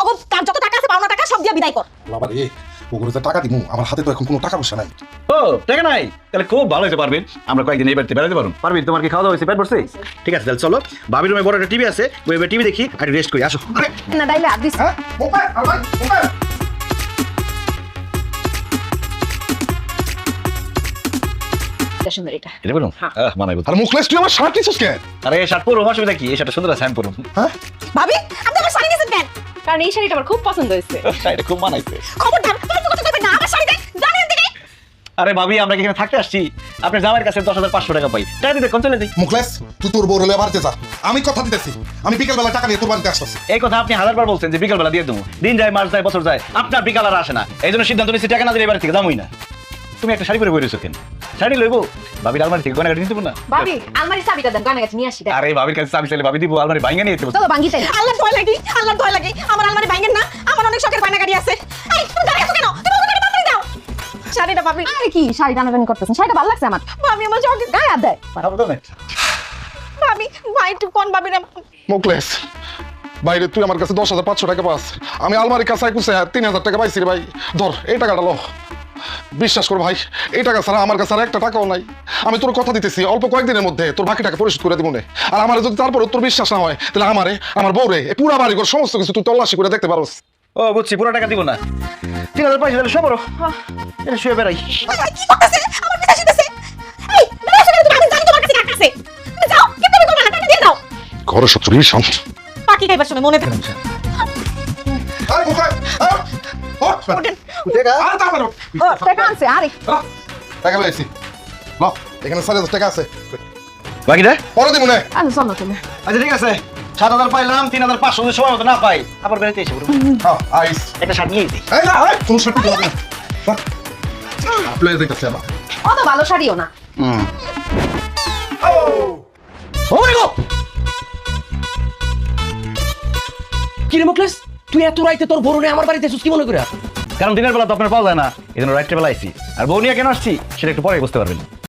ওগো তার যত টাকা আছে পাওনা টাকা সব দিয়ে বিদায় কর। বাবা রে ওগুলো যে টাকা দিমু আমার হাতে তো এখন কোনো টাকা পয়সা নাই। ও টাকা নাই, তাহলে খুব ভালো হতে পারবেন। আমরা কয়েকদিন এই বাড়িতে বেড়াতে পারবো। পারবি? তোমার কি খাওয়া দাওয়া হয়েছে? পেট ভরছে? ঠিক আছে তাহলে চলো, ভাবির রুমে বড় একটা টিভি আছে, ওই টিভি দেখি আর রেস্ট করি। আসো। না দাইলে আদিস হ্যাঁ মোবাইল আমার মোবাইল সুন্দর এটা। এটা বলুন মানাইবো। আর মুখলেস তুই আমার শার্ট নিছিস কেন? আরে এই শার্ট পরো, অসুবিধা কি? এই শার্টটা সুন্দর আছে, আমি পরবো। হ্যাঁ ভাবি আপনি আমার শাড়ি নিয়েছেন কেন? কারণ এই শাড়িটা আমার খুব পছন্দ হয়েছে। এটা খুব মানাইছে। খবরদার তুমি কথা কইবে না, আমার শাড়ি দেন জানেন দিকে। আরে ভাবি আমরা কি এখানে থাকতে আসছি? আপনার জামাইয়ের কাছে 10,500 টাকা পাই, টাকা দিতে কোন চলে যাই। মুখলেস তুই তোর বউ হলে বাড়িতে যা, আমি কথা দিতেছি আমি বিকেলবেলা টাকা নিয়ে তোর বাড়িতে আসতেছি। এই কথা আপনি হাজারবার বলছেন যে বিকালবেলা দিয়ে দেবো। দিন যায়, মাস যায়, বছর যায়, আপনার বিকাল আর আসে না। এই জন্য সিদ্ধান্ত নিচ্ছি টাকা না দিলে এবার থেকে যাবোই না। তুমি একটা শাড়ি পরে বই রয়েছো কেন? শাড়ি লইবো? ভাবির আলমারি থেকে গয়না কাটি নিতে না? ভাবি আলমারি চাবিটা দেন, গয়না গাছ নিয়ে আসি। আরে ভাবির কাছে চাবি চাইলে ভাবি দিব, আলমারি ভাঙা নিয়ে যেতে বলছে। চলো ভাঙ্গি তাই। আল্লাহর ভয় লাগে, আল্লাহর ভয় লাগে। আমার আলমারি ভাঙেন না, আমার অনেক শখের গয়না গাড়ি আছে। এই তুমি দাঁড়িয়ে আছো কেন? তুমি ওখানে তাড়াতাড়ি দাও শাড়িটা। ভাবি আরে কি শাড়ি টানাটানি করতেছেন? শাড়িটা ভালো লাগছে আমার। ভাবি আমার শখের গায়ে হাত দেয়। ভাবি ভাই একটু কোন ভাবি না। মুখলেস বাইরে তুই আমার কাছে 10,500 টাকা পাস, আমি আলমারি কাছাই কুছে 3,000 টাকা পাইছি রে ভাই। ধর এই টাকাটা লো, বিশ্বাস কর ভাই এই টাকা ছাড়া আমার কাছে আর একটা টাকাও নাই। আমি তোর কথা দিতেছি অল্প কয়েকদিনের মধ্যে তোর বাকি টাকা পরিশোধ করে দিব না। আর আমার যদি তারপর তোর বিশ্বাস না হয় তাহলে আমারে আমার বউরে এই পুরা বাড়ি ঘর সমস্ত কিছু তুই তল্লাশি করে দেখতে পারোস। ও বুঝছি, পুরো টাকা দিব না। 3,000 পয়সা দিলে সব বড় এটা শুয়ে বেড়াই। কি করতেছে? আমার পিছে আসিতেছে। এই বেরো আসো কেন? তুমি আমি জানি তোমার কাছে টাকা আছে। তুমি যাও, কি তুমি করবে? টাকা দিয়ে দাও। ঘরে সব চুরি শান্ত। বাকি খাইবার সময় মনে থাকে। আরে মুখলেস ওঠেন। আরে তারপর ও টাকা আছে আরে। টাকা লাইছি ল এখানে 4,000 টাকা আছে বাকিটা পরে দিব না। আরে চলো তুমি। আচ্ছা ঠিক আছে, 7,000 পাইলাম, 3,500 যদি সময় মতো না পাই আবার বেড়াতে এসে পড়বো। হ্যাঁ আইস একটা শার্ট নিয়ে দিই। এই না এই কোন শার্ট দিতে হবে না। আপলাই দেখতেছি আবার অত ভালো শাড়িও না। ও মাই গড! কি রে মুখলেস, তুই এত রাইতে তোর বরুণে আমার বাড়িতে এসেছিস কি মনে করে? কারণ দিনের বেলা তো আপনার পাওয়া যায় না, এই জন্য রাত্রে বেলা আইছি। আর বউ নিয়ে কেন আসছি সেটা একটু পরে বুঝতে পারবেন।